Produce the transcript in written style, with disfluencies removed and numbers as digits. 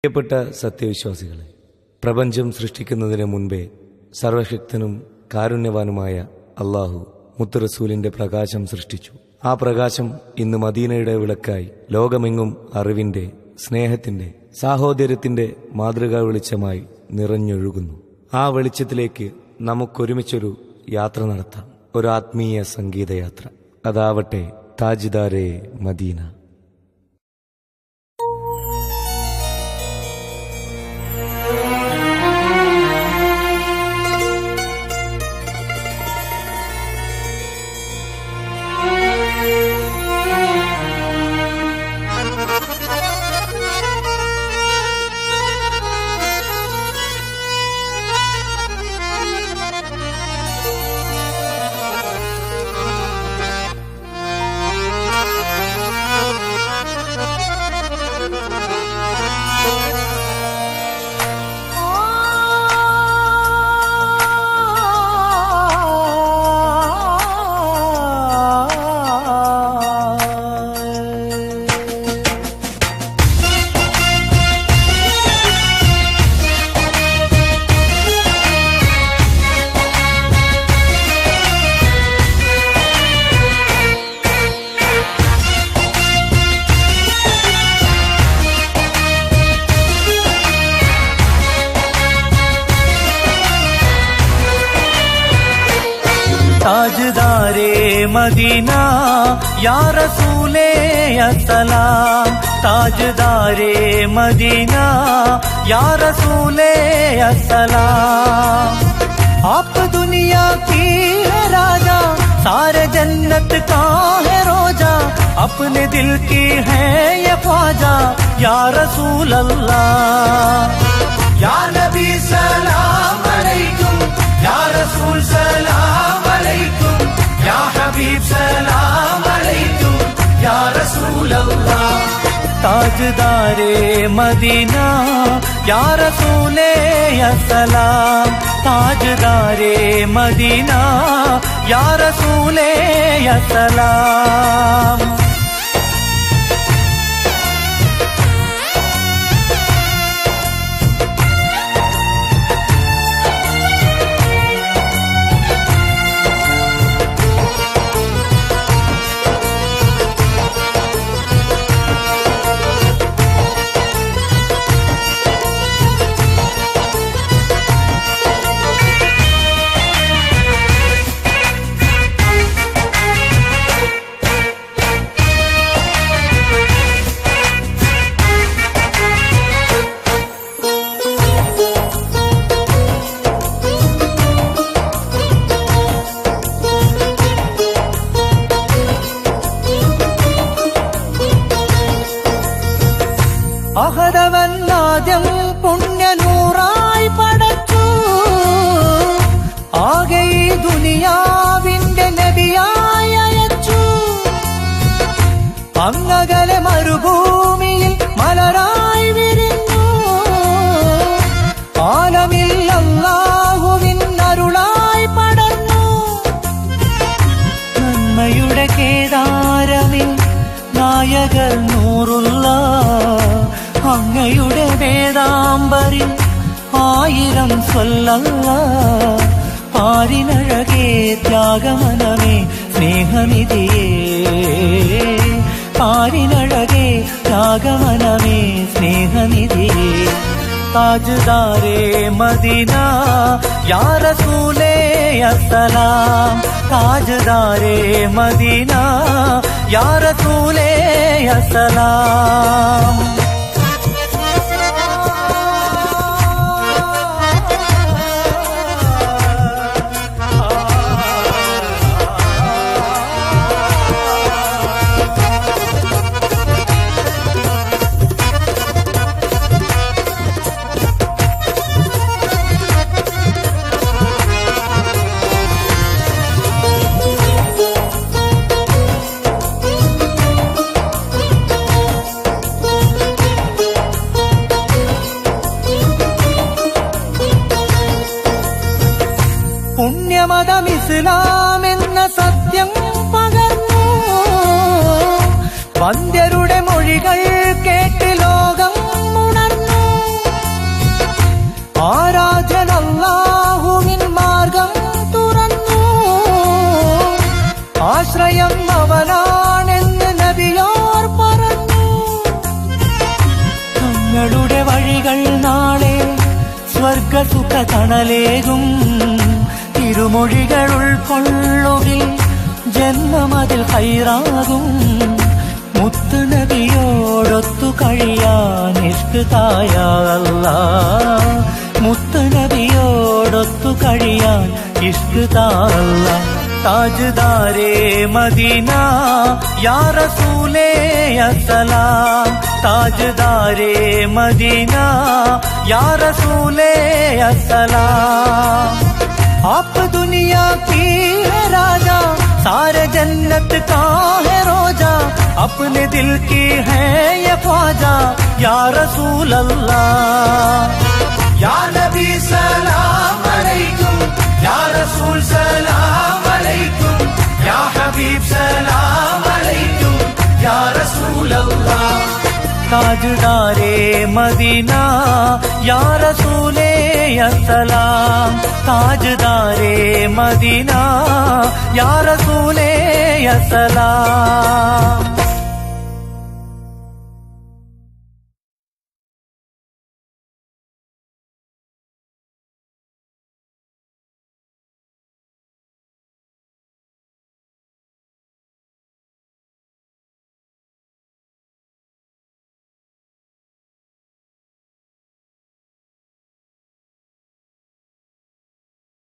പ്രിയപ്പെട്ട സത്യവിശ്വാസികളെ, പ്രപഞ്ചം സൃഷ്ടിക്കുന്നതിന് മുൻപേ സർവശക്തനും കാരുണ്യവാനുമായ അള്ളാഹു മുത്ത് റസൂലിന്റെ പ്രകാശം സൃഷ്ടിച്ചു. ആ പ്രകാശം ഇന്ന് മദീനയുടെ വിളക്കായി ലോകമെങ്ങും അറിവിന്റെ, സ്നേഹത്തിന്റെ, സാഹോദര്യത്തിന്റെ മാതൃകാ വെളിച്ചമായി നിറഞ്ഞൊഴുകുന്നു. ആ വെളിച്ചത്തിലേക്ക് നമുക്കൊരുമിച്ചൊരു യാത്ര നടത്താം, ഒരു ആത്മീയ സംഗീതയാത്ര. അതാവട്ടെ താജ്ദാരെ മദീന. ताजदारे मदीना या रसूले अस्सलाम, ताजदारे मदीना या रसूले अस्सलाम। आप दुनिया की है राजा, सारे जन्नत का है रोजा, अपने दिल की है ये ख्वाजा या रसूल अल्लाह। या नबी सलाम अलैकुम, या रसूल सलाम अलैकुम, या हबीब सलाम अलैकुम, या रसूल अल्लाह। ताजदारे मदीना या रसूले अस्सलाम, ताजदारे मदीना या रसूले अस्सलाम। അഹദവന്നാദ്യം പുണ്യനൂറായി പടച്ചു, ആകെ ഈ ദുനിയാവിന്റെ നബിയായി അയച്ചു. അങ്ങകലെ മരുഭൂമിയിൽ മലരായി വിരിഞ്ഞു, ആലമിൽ അല്ലാഹുവിൻ അരുളായി പടർന്നു. നന്മയുടെ കേദാരമിൽ നായകർ നൂറുള്ള, അങ്ങയുടെ വേദാംബരിൽ ആയിരം സ്വല്ലല്ലാഹ്. പാരിനഴകേ ത്യാഗമനമേ സ്നേഹനിധിയേ, പാരിനഴകേ ത്യാഗമനമേ സ്നേഹനിധിയേ. താജ്ദാരെ മദീന യാ റസൂലേ അസ്സലാം, താജ്ദാരെ മദീന യാ റസൂലേ അസ്സലാം। പുണ്യമതം ഇസ്ലാം എന്ന സത്യം പകർന്നു, വന്ദ്യരുടെ മൊഴികൾ കേട്ട് ലോകം ഉണർന്നു. ഞങ്ങളുടെ വഴികൾ നാളെ സ്വർഗസുഖ തണലേകും. തിരുമൊഴികൾ ഉൾക്കൊള്ളുകിൽ ജന്മമതിൽ ഹൈറാകും. മുത്ത് നബിയോടൊത്തു കഴിയാൻ ഇഷ്ക് തായ അല്ലാഹ്. മുത്ത് നബിയോടൊത്തു കഴിയാൻ ഇഷ്ക് താ അല്ലാഹ്. താജ്ദാരേ മദീന യാ റസൂലേ അസ്സലാം. താജ്ദാരേ മദീന യാ റസൂലേ अस्सलाम. आप दुनिया की है राजा, सारे जन्नत का है रोजा. अपने दिल की है ये ख्वाजा या रसूल अल्लाह. या नबी सलाम अलैकुम, या रसूल सलाम अलैकुम, या हबीब सलाम अलैकुम, या रसूल अल्लाह. ताजदारे मदीना या रसूले अस्सलाम. ताजदारे मदीना या रसूले अस्सलाम.